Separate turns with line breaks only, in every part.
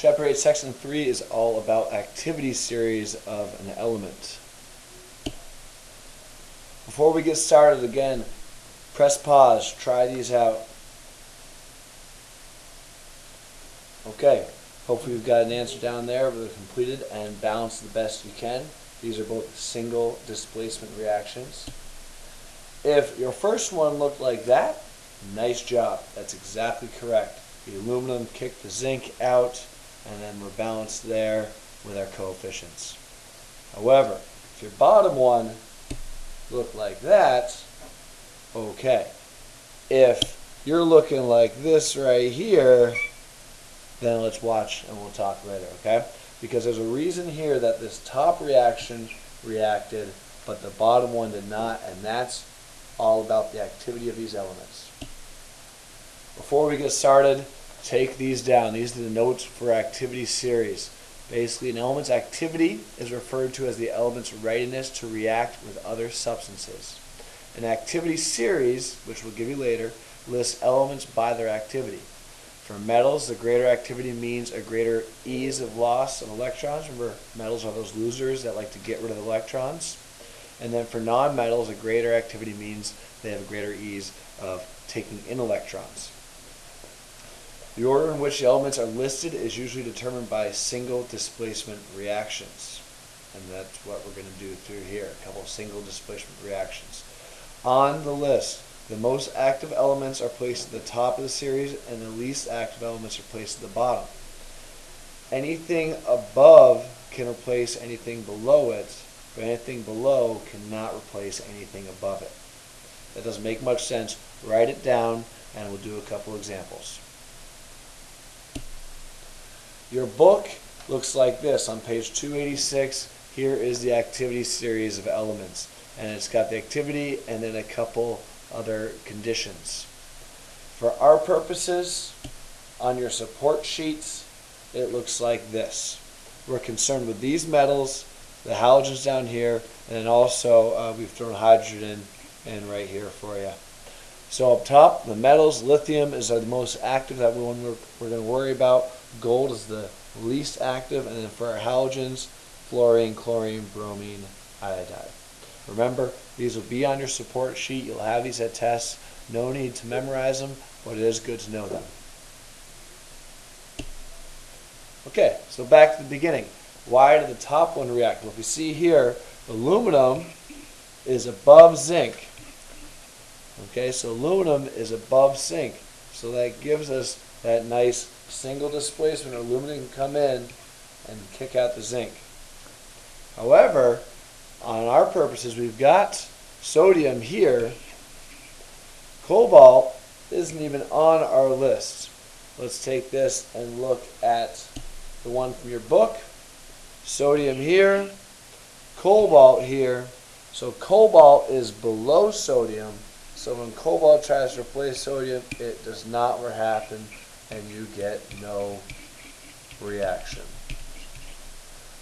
Chapter 8, Section 3 is all about activity series of an element. Before we get started, again, press pause, try these out. Okay, hopefully you've got an answer down there with it completed and balanced the best you can. These are both single displacement reactions. If your first one looked like that, nice job. That's exactly correct. The aluminum kicked the zinc out, and then we're balanced there with our coefficients. However, if your bottom one looked like that, okay. If you're looking like this right here, then let's watch and we'll talk later, okay? Because there's a reason here that this top reaction reacted, but the bottom one did not, and that's all about the activity of these elements. Before we get started, take these down. These are the notes for activity series. Basically, an element's activity is referred to as the element's readiness to react with other substances. An activity series, which we'll give you later, lists elements by their activity. For metals, the greater activity means a greater ease of loss of electrons. Remember, metals are those losers that like to get rid of electrons. And then for non-metals, a greater activity means they have a greater ease of taking in electrons. The order in which the elements are listed is usually determined by single displacement reactions. And that's what we're going to do through here, a couple of single displacement reactions. On the list, the most active elements are placed at the top of the series and the least active elements are placed at the bottom. Anything above can replace anything below it, but anything below cannot replace anything above it. That doesn't make much sense. Write it down and we'll do a couple examples. Your book looks like this. On page 286, here is the activity series of elements. And it's got the activity and then a couple other conditions. For our purposes, on your support sheets, it looks like this. We're concerned with these metals, the halogens down here, and then also we've thrown hydrogen in right here for you. So up top, the metals, lithium is the most active that we're going to worry about. Gold is the least active, and then for our halogens, fluorine, chlorine, bromine, iodide. Remember, these will be on your support sheet. You'll have these at tests. No need to memorize them, but it is good to know them. Okay, so back to the beginning. Why did the top one react? Well, if you see here, aluminum is above zinc. Okay, so aluminum is above zinc. So that gives us that nice single displacement. Aluminum can come in and kick out the zinc. However, on our purposes, we've got sodium here. Cobalt isn't even on our list. Let's take this and look at the one from your book. Sodium here, cobalt here. So cobalt is below sodium. So when cobalt tries to replace sodium, it does not happen and you get no reaction.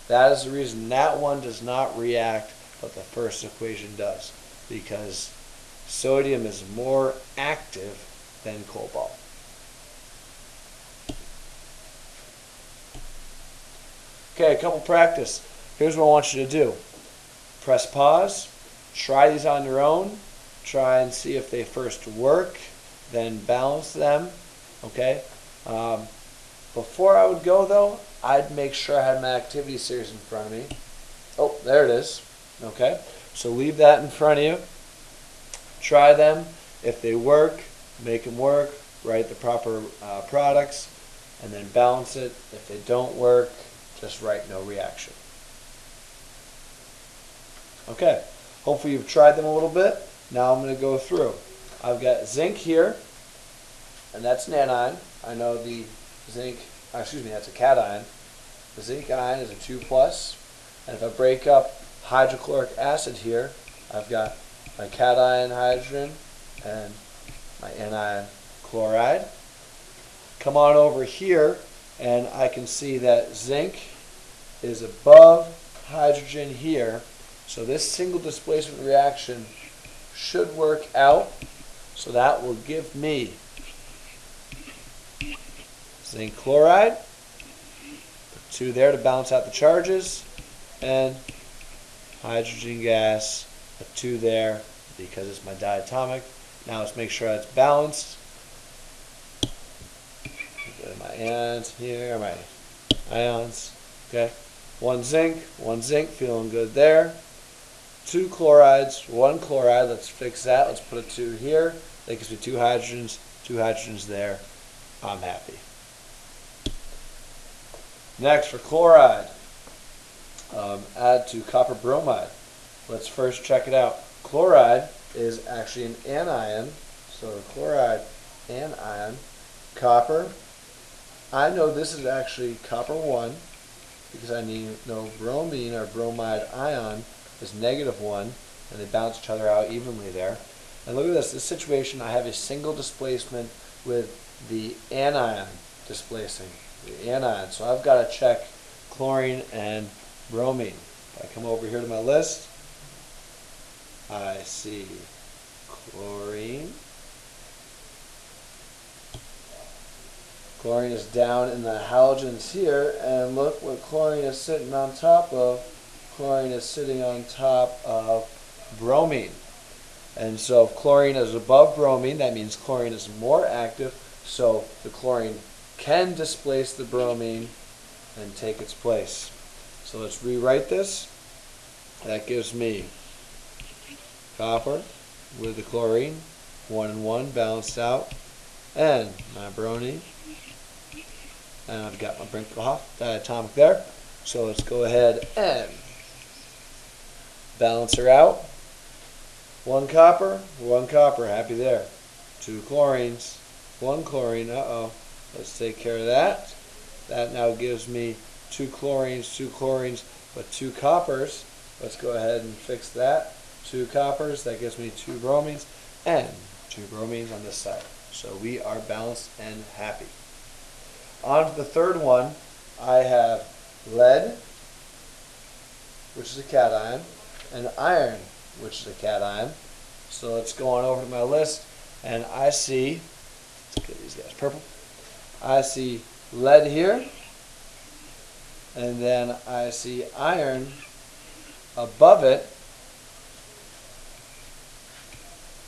That is the reason that one does not react, but the first equation does, because sodium is more active than cobalt. Okay, a couple practice. Here's what I want you to do. Press pause, try these on your own, try and see if they first work, then balance them, okay? Before I would go though, I'd make sure I had my activity series in front of me. Oh, there it is, okay? So leave that in front of you. Try them. If they work, make them work, write the proper products, and then balance it. If they don't work, just write no reaction. Okay, hopefully you've tried them a little bit. Now I'm going to go through. I've got zinc here, and that's an anion. I know the zinc, that's a cation. The zinc ion is a 2+. And if I break up hydrochloric acid here, I've got my cation hydrogen and my anion chloride. Come on over here, and I can see that zinc is above hydrogen here. So this single displacement reaction should work out. So that will give me zinc chloride 2 there to balance out the charges, and hydrogen gas, a 2 there because it's my diatomic. Now let's make sure that's balanced. My anions here, my ions. Okay, 1 zinc, feeling good there. 2 chlorides, 1 chloride. Let's fix that. Let's put a 2 here. That gives me 2 hydrogens there. I'm happy. Next, for chloride, add to copper bromide. Let's first check it out. Chloride is actually an anion, so chloride anion, copper. I know this is actually copper 1 because I know bromine or bromide ion is -1, and they balance each other out evenly there. And look at this situation, I have a single displacement with the anion displacing the anion. So I've got to check chlorine and bromine. If I come over here to my list, I see chlorine. Chlorine is down in the halogens here, and look what chlorine is sitting on top of. Chlorine is sitting on top of bromine. And so if chlorine is above bromine, that means chlorine is more active, so the chlorine can displace the bromine and take its place. So let's rewrite this. That gives me copper with the chlorine, 1 and 1 balanced out, and my bromine. And I've got my Brinkerhoff diatomic there. So let's go ahead and balance her out. 1 copper, happy there. 2 chlorines, 1 chlorine, let's take care of that. That now gives me 2 chlorines, but 2 coppers. Let's go ahead and fix that. 2 coppers, that gives me 2 bromines, and 2 bromines on this side. So we are balanced and happy. On to the third one, I have lead, which is a cation, and iron, which is a cation. So let's go on over to my list, and I see, let's get these guys purple, I see lead here, and then I see iron above it.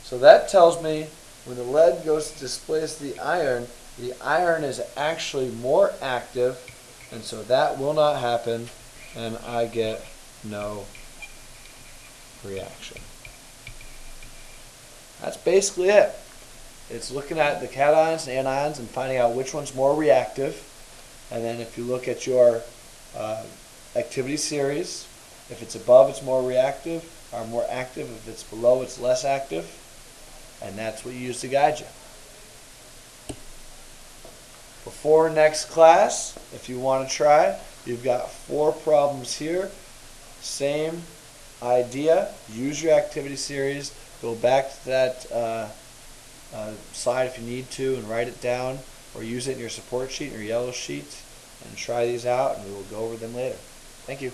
So that tells me when the lead goes to displace the iron is actually more active, and so that will not happen, and I get no reaction. That's basically it. It's looking at the cations and anions and finding out which one's more reactive, and then if you look at your activity series, if it's above it's more reactive or more active, if it's below it's less active, and that's what you use to guide you. Before next class, if you want to try, you've got 4 problems here. Same idea. Use your activity series. Go back to that slide if you need to and write it down, or use it in your support sheet or yellow sheet and try these out, and we will go over them later. Thank you.